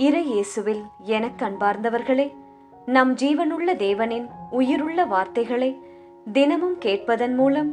இறை இயேசுவில் எனக் அன்பார்ந்தவர்களே, நம் ஜீவனுள்ள தேவனின் உயிருள்ள வார்த்தைகளை தினமும் கேட்பதன் மூலம்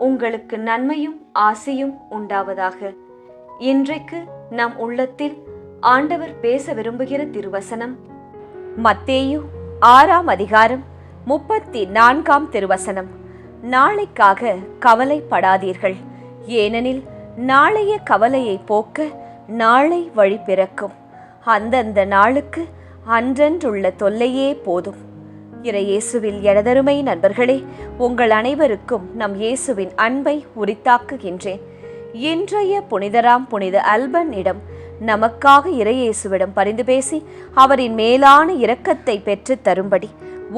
உங்களுக்கு நன்மையும் ஆசியும் உண்டாவதாக. இன்றைக்கு நம் உள்ளத்தில் ஆண்டவர் பேச விரும்புகிற திருவசனம் மத்தேயு 6ஆம் அதிகாரம் 34ஆம் திருவசனம். நாளைக்காக கவலைப்படாதீர்கள், ஏனெனில் நாளைய கவலையை போக்க நாளை வழி பிறக்கும். அந்தந்த நாளுக்கு அன்றன்றுள்ள தொல்லையே போதும். இறை இயேசுவில் எனதருமை நண்பர்களே, உங்கள் அனைவருக்கும் நம் இயேசுவின் அன்பை உரித்தாக்குகின்றேன். இன்றைய புனிதராம் புனித அல்பன் இடம் நமக்காக இறை இயேசுவிடம் பரிந்து பேசி அவரின் மேலான இரக்கத்தை பெற்று தரும்படி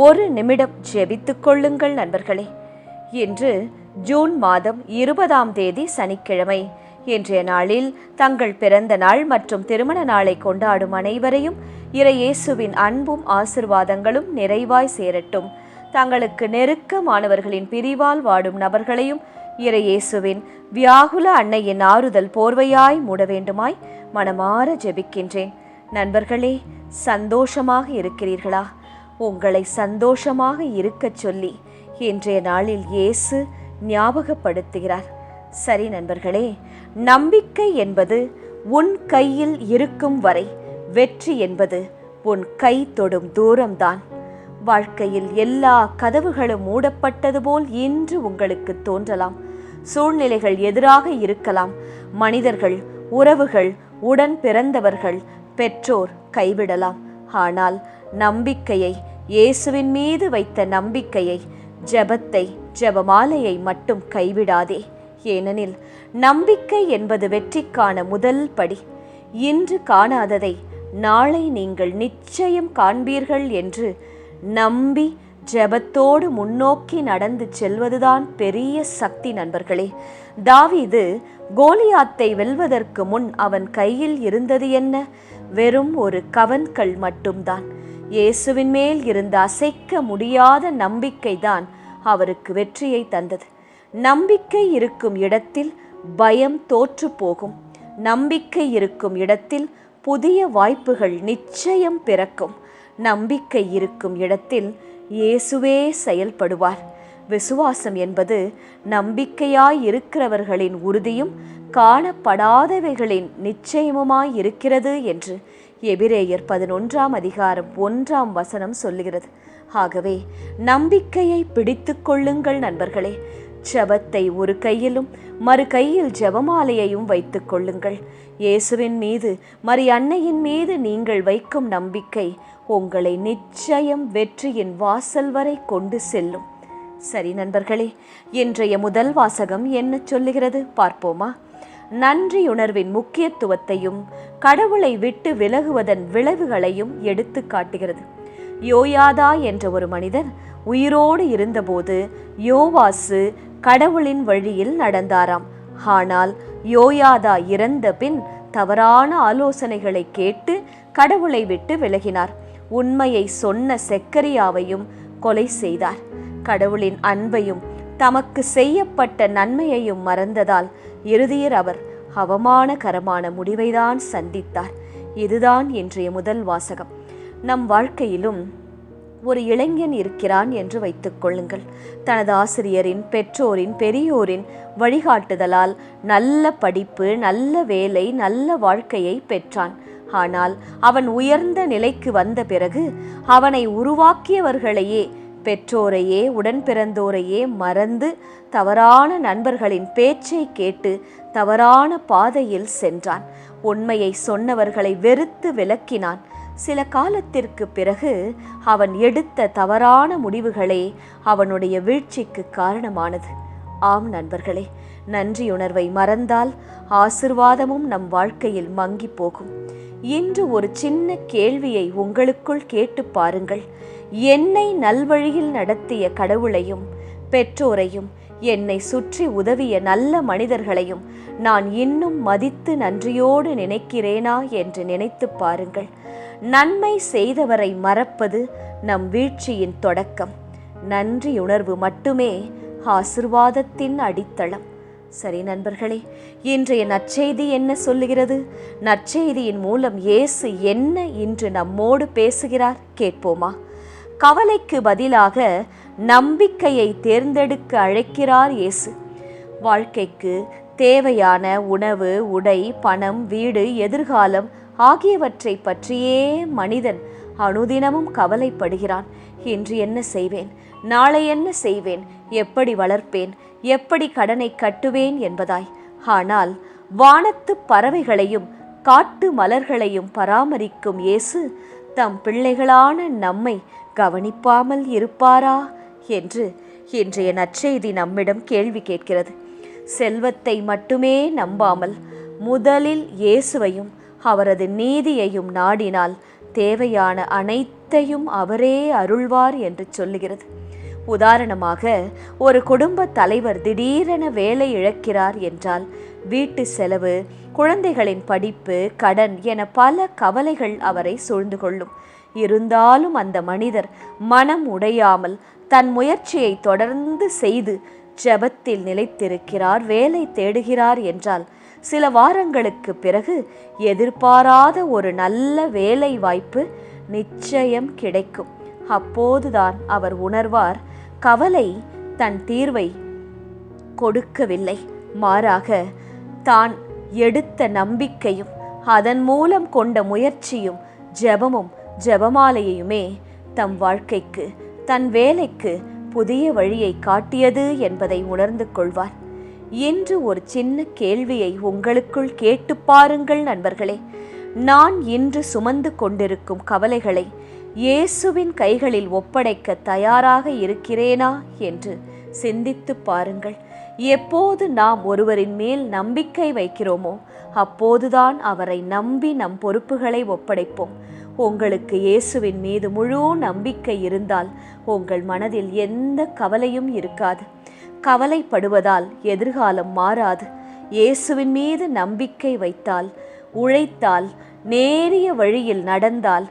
ஒரு நிமிடம் ஜெபித்துக் கொள்ளுங்கள் நண்பர்களே. இன்று ஜூன் மாதம் 20ஆம் தேதி சனிக்கிழமை. இன்றைய நாளில் தங்கள் பிறந்த நாள் மற்றும் திருமண நாளை கொண்டாடும் அனைவரையும் இறை இயேசுவின் அன்பும் ஆசிர்வாதங்களும் நிறைவாய் சேரட்டும். தங்களுக்கு நெருக்கமானவர்களின் பிரிவால் வாடும் நபர்களையும் இறை இயேசுவின் வியாகுல அன்னையின் ஆறுதல் போர்வையாய் மூட வேண்டுமாய் மனமாற ஜெபிக்கின்றேன். நண்பர்களே, சந்தோஷமாக இருக்கிறீர்களா? உங்களை சந்தோஷமாக இருக்கச் சொல்லி இன்றைய நாளில் இயேசு ஞாபகப்படுத்துகிறார். சரி நண்பர்களே, நம்பிக்கை என்பது உன் கையில் இருக்கும் வரை, வெற்றி என்பது உன் கை தொடும் தூரம்தான். வாழ்க்கையில் எல்லா கதவுகளும் மூடப்பட்டது போல் இன்று உங்களுக்கு தோன்றலாம். சூழ்நிலைகள் எதிராக இருக்கலாம். மனிதர்கள், உறவுகள், உடன் பிறந்தவர்கள், பெற்றோர் கைவிடலாம். ஆனால் நம்பிக்கையை, இயேசுவின் மீது வைத்த நம்பிக்கையை, ஜெபத்தை, ஜெபமாலையை மட்டும் கைவிடாதே. ஏனெனில் நம்பிக்கை என்பது வெற்றிக்கான முதல் படி. இன்று காணாததை நாளை நீங்கள் நிச்சயம் காண்பீர்கள் என்று நம்பி ஜெபத்தோடு முன்னோக்கி நடந்து செல்வதுதான் பெரிய சக்தி நண்பர்களே. தாவீது கோலியாத்தை வெல்வதற்கு முன் அவன் கையில் இருந்தது என்ன? வெறும் ஒரு கவன்கல் மட்டும்தான். இயேசுவின் மேல் இருந்த அசைக்க முடியாத நம்பிக்கைதான் அவருக்கு வெற்றியை தந்தது. நம்பிக்கை இருக்கும் இடத்தில் பயம் தோற்று போகும். நம்பிக்கை இருக்கும் இடத்தில் புதிய வாய்ப்புகள் நிச்சயம் பிறக்கும். நம்பிக்கை இருக்கும் இடத்தில் இயேசுவே செயல்படுவார். விசுவாசம் என்பது நம்பிக்கையாய் இருக்கிறவர்களின் உறுதியும் காணப்படாதவைகளின் நிச்சயமுமாய் இருக்கிறது என்று எபிரேயர் 11ஆம் அதிகாரம் 1ஆம் வசனம் சொல்லுகிறது. ஆகவே நம்பிக்கையை பிடித்து கொள்ளுங்கள் நண்பர்களே. ஜெபத்தை ஒரு கையிலும் மறு கையில் ஜெபமாலையையும் வைத்துக் கொள்ளுங்கள். இயேசுவின் மீது, மரி அன்னையின் மீது நீங்கள் வைக்கும் நம்பிக்கை உங்களை நிச்சயம் வெற்றியின் வாசல் வரை கொண்டு செல்லும். சரி நண்பர்களே, இன்றைய முதல் வாசகம் என்ன சொல்லுகிறது பார்ப்போமா? நன்றியுணர்வின் முக்கியத்துவத்தையும் கடவுளை விட்டு விலகுவதன் விளைவுகளையும் எடுத்து காட்டுகிறது. யோயாதா என்ற ஒரு மனிதர் உயிரோடு இருந்தபோது யோவாசு கடவுளின் வழியில் நடந்தாராம். ஆனால் யோயாதா இறந்த பின் தவறான ஆலோசனைகளை கேட்டு கடவுளை விட்டு விலகினார். உண்மையை சொன்ன செக்கரியாவையும் கொலை செய்தார். கடவுளின் அன்பையும் தமக்கு செய்யப்பட்ட நன்மையையும் மறந்ததால் இறுதியில் அவர் அவமானகரமான முடிவைதான் சந்தித்தார். இதுதான் இன்றைய முதல் வாசகம். நம் வாழ்க்கையிலும் ஒரு இளைஞன் இருக்கிறான் என்று வைத்துக் கொள்ளுங்கள். தனது ஆசிரியரின், பெற்றோரின், பெரியோரின் வழிகாட்டுதலால் நல்ல படிப்பு, நல்ல வேலை, நல்ல வாழ்க்கையை பெற்றான். ஆனால் அவன் உயர்ந்த நிலைக்கு வந்த பிறகு அவனை உருவாக்கியவர்களையே, பெற்றோரையே, உடன் பிறந்தோரையே மறந்து தவறான நண்பர்களின் பேச்சை கேட்டு தவறான பாதையில் சென்றான். உண்மையை சொன்னவர்களை வெறுத்து விலக்கினான். சில காலத்திற்கு பிறகு அவன் எடுத்த தவறான முடிவுகளே அவனுடைய வீழ்ச்சிக்கு காரணமானது. ஆம் நண்பர்களே, நன்றியுணர்வை மறந்தால் ஆசிர்வாதமும் நம் வாழ்க்கையில் மங்கி போகும். இன்று ஒரு சின்ன கேள்வியை உங்களுக்குள் கேட்டு பாருங்கள். என்னை நல்வழியில் நடத்திய கடவுளையும், பெற்றோரையும், என்னை சுற்றி உதவிய நல்ல மனிதர்களையும் நான் இன்னும் மதித்து நன்றியோடு நினைக்கிறேனா என்று நினைத்து பாருங்கள். நன்மை செய்தவரை மறப்பது நம் வீழ்ச்சியின் தொடக்கம். நன்றியுணர்வு மட்டுமே ஆசிர்வாதத்தின் அடித்தளம். சரி நண்பர்களே, இன்றைய நற்செய்தி என்ன சொல்லுகிறது? நற்செய்தியின் மூலம் இயேசு என்ன இன்று நம்மோடு பேசுகிறார் கேட்போமா? கவலைக்கு பதிலாக நம்பிக்கையை தேர்ந்தெடுக்க அழைக்கிறார் இயேசு. வாழ்க்கைக்கு தேவையான உணவு, உடை, பணம், வீடு, எதிர்காலம் ஆகியவற்றை பற்றியே மனிதன் அனுதினமும் கவலைப்படுகிறான். இன்று என்ன செய்வேன், நாளை என்ன செய்வேன், எப்படி வளர்ப்பேன், எப்படி கடனை கட்டுவேன் என்பதாய். ஆனால் வானத்து பறவைகளையும் காட்டு மலர்களையும் பராமரிக்கும் இயேசு தம் பிள்ளைகளான நம்மை கவனிப்பாமல் இருப்பாரா என்று இன்றைய நற்செய்தி நம்மிடம் கேள்வி கேட்கிறது. செல்வத்தை மட்டுமே நம்பாமல் முதலில் இயேசுவையும் அவரது நீதியையும் நாடினால் தேவையான அனைத்தையும் அவரே அருள்வார் என்று சொல்லுகிறது. உதாரணமாக, ஒரு குடும்ப தலைவர் திடீரென வேலை இழக்கிறார் என்றால் வீட்டு செலவு, குழந்தைகளின் படிப்பு, கடன் என பல கவலைகள் அவரை சூழ்ந்து கொள்ளும். இருந்தாலும் அந்த மனிதர் மனம் உடையாமல் தன் முயற்சியை தொடர்ந்து செய்து ஜெபத்தில் நிலைத்திருக்கிறார், வேலை தேடுகிறார் என்றால் சில வாரங்களுக்கு பிறகு எதிர்பாராத ஒரு நல்ல வேலை வாய்ப்பு நிச்சயம் கிடைக்கும். அப்போதுதான் அவர் உணர்வார், கவலை தன் தீர்வை கொடுக்கவில்லை, மாறாக தான் எடுத்த நம்பிக்கையும் அதன் மூலம் கொண்ட முயற்சியும் ஜெபமும் ஜெபமாலையுமே தம் வாழ்க்கைக்கு, தன் வேலைக்கு புதிய வழியை காட்டியது என்பதை உணர்ந்து கொள்வார். இன்று ஒரு சின்ன கேள்வியை உங்களுக்குள் கேட்டு பாருங்கள் நண்பர்களே. நான் இன்று சுமந்து கொண்டிருக்கும் கவலைகளை இயேசுவின் கைகளில் ஒப்படைக்க தயாராக இருக்கிறேனா என்று சிந்தித்து பாருங்கள். எப்போது நாம் ஒருவரின் மேல் நம்பிக்கை வைக்கிறோமோ அப்போதுதான் அவரை நம்பி நம் பொறுப்புகளை ஒப்படைப்போம். உங்களுக்கு இயேசுவின் மீது முழு நம்பிக்கை இருந்தால் உங்கள் மனதில் எந்த கவலையும் இருக்காது. கவலைப்படுவதால் எதிர்காலம் மாறாது. இயேசுவின் மீது நம்பிக்கை வைத்தால், உழைத்தால், நேரிய வழியில் நடந்தால்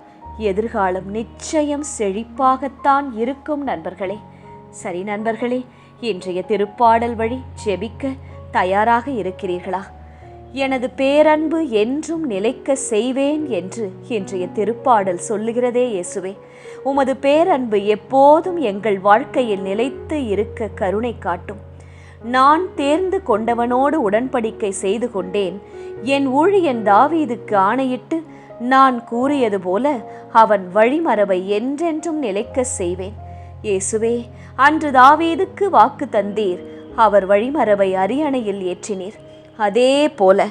எதிர்காலம் நிச்சயம் செழிப்பாகத்தான் இருக்கும் நண்பர்களே. சரி நண்பர்களே, இன்றைய திருப்பாடல் வழி ஜெபிக்க தயாராக இருக்கிறீர்களா? எனது பேரன்பு என்றும் நிலைக்க செய்வேன் என்று இன்றைய திருப்பாடல் சொல்லுகிறதே இயேசுவே. உமது பேரன்பு எப்போதும் எங்கள் வாழ்க்கையில் நிலைத்து இருக்க கருணை காட்டும். நான் தேர்ந்து கொண்டவனோடு உடன்படிக்கை செய்து கொண்டேன். என் ஊழியன் தாவீதுக்கு ஆணையிட்டு நான் கூறியது போல அவன் வழிமரபை என்றென்றும் நிலைக்க செய்வேன். இயேசுவே, அன்று தாவீதுக்கு வாக்கு தந்தீர், அவர் வழிமரபை அரியணையில் ஏற்றினீர். அதே போல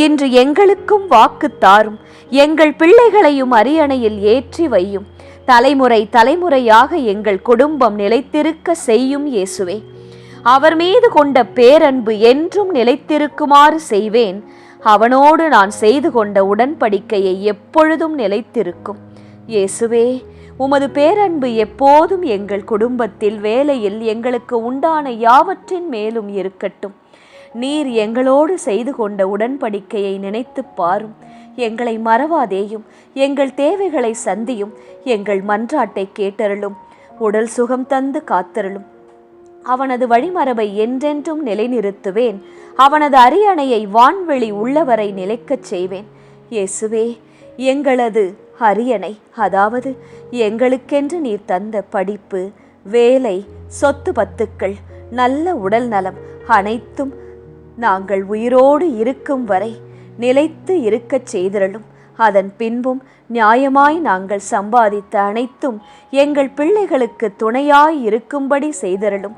இன்று எங்களுக்கும் வாக்கு தாரும். எங்கள் பிள்ளைகளையும் அரியணையில் ஏற்றி வையும். தலைமுறை தலைமுறையாக எங்கள் குடும்பம் நிலைத்திருக்க செய்யும் இயேசுவே. அவர் மீது கொண்ட பேரன்பு என்றும் நிலைத்திருக்குமாறு செய்வேன். அவனோடு நான் செய்து கொண்ட உடன்படிக்கையை எப்பொழுதும் நிலைத்திருக்கும். இயேசுவே, உமது பேரன்பு எப்போதும் எங்கள் குடும்பத்தில், வேலையில், எங்களுக்கு உண்டான யாவற்றின் மேலும் இருக்கட்டும். நீர் எங்களோடு செய்து கொண்ட உடன்படிக்கையை நினைத்து பாரும். எங்களை மறவாதேயும். எங்கள் தேவைகளை சந்தியும். எங்கள் மன்றாட்டை கேட்டருளும். உடல் சுகம் தந்து காத்தருளும். அவனது வழிமரபை என்றென்றும் நிலைநிறுத்துவேன். அவனது அரியணையை வான்வெளி உள்ளவரை நிலைக்கச் செய்வேன். இயேசுவே, எங்களது அரியணை, அதாவது எங்களுக்கென்று நீர் தந்த படிப்பு, வேலை, சொத்து பத்துக்கள், நல்ல உடல் நலம் அனைத்தும் நாங்கள் உயிரோடு இருக்கும் வரை நிலைத்து இருக்கச் செய்திரலும். அதன் பின்பும் நியாயமாய் நாங்கள் சம்பாதித்த அனைத்தும் எங்கள் பிள்ளைகளுக்கு துணையாய் இருக்கும்படி செய்திரலும்.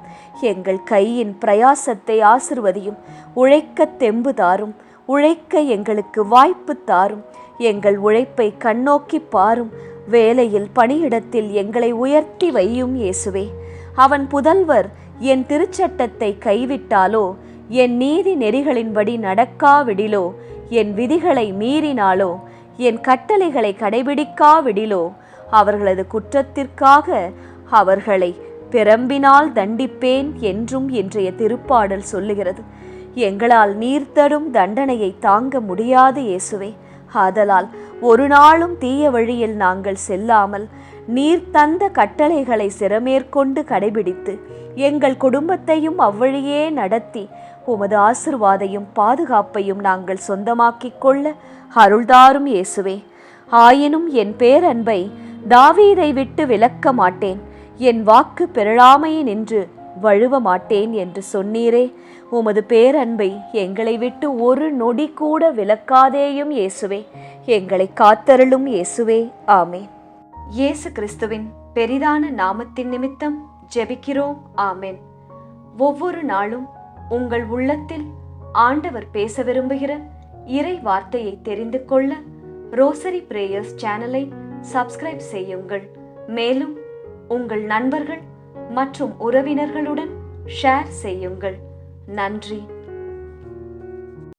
எங்கள் கையின் பிரயாசத்தை ஆசிர்வதியும். உழைக்க தெம்பு தாரும். உழைக்க எங்களுக்கு வாய்ப்பு தாரும். எங்கள் உழைப்பை கண்ணோக்கி பாரும். வேலையில், பணியிடத்தில் எங்களை உயர்த்தி வையும் இயேசுவே. அவன் புதல்வர் என் திருச்சட்டத்தை கைவிட்டாலோ, என் நீதி நெறிகளின்படி நடக்காவிடிலோ, என் விதிகளை மீறினாலோ, என் கட்டளைகளை கடைபிடிக்காவிடிலோ, அவர்களது குற்றத்திற்காக அவர்களை பிரம்பினால் தண்டிப்பேன் என்றும் இன்றைய திருப்பாடல் சொல்லுகிறது. எங்களால் நீர் தரும் தண்டனையை தாங்க முடியாது இயேசுவே. ஆதலால் ஒரு நாளும் தீய வழியில் நாங்கள் செல்லாமல் நீர் தந்த கட்டளைகளை சிரமேற்கொண்டு கடைபிடித்து எங்கள் குடும்பத்தையும் அவ்வழியே நடத்தி உமது ஆசிர்வாதையும் பாதுகாப்பையும் நாங்கள் சொந்தமாக்கிக் கொள்ள அருள்தாரும் இயேசுவே. ஆயினும் என் பேரன்பை தாவீதை விட்டு விலக்க மாட்டேன், என் வாக்கு பிறழாமையை நின்று வழுவ மாட்டேன் என்று சொன்னீரே. உமது பேரன்பை எங்களை விட்டு ஒரு நொடி கூட விலக்காதேயும் இயேசுவே. எங்களை காத்தருளும் இயேசுவே. ஆமேன். இயேசு கிறிஸ்துவின் பெரிதான நாமத்தின் நிமித்தம் ஜெபிக்கிறோம். ஆமேன். ஒவ்வொரு நாளும் உங்கள் உள்ளத்தில் ஆண்டவர் பேச விரும்புகிற இறை வார்த்தையை தெரிந்து கொள்ள ரோசரி பிரேயர்ஸ் சேனலை சப்ஸ்கிரைப் செய்யுங்கள். மேலும் உங்கள் நண்பர்கள் மற்றும் உறவினர்களுடன் ஷேர் செய்யுங்கள். நன்றி.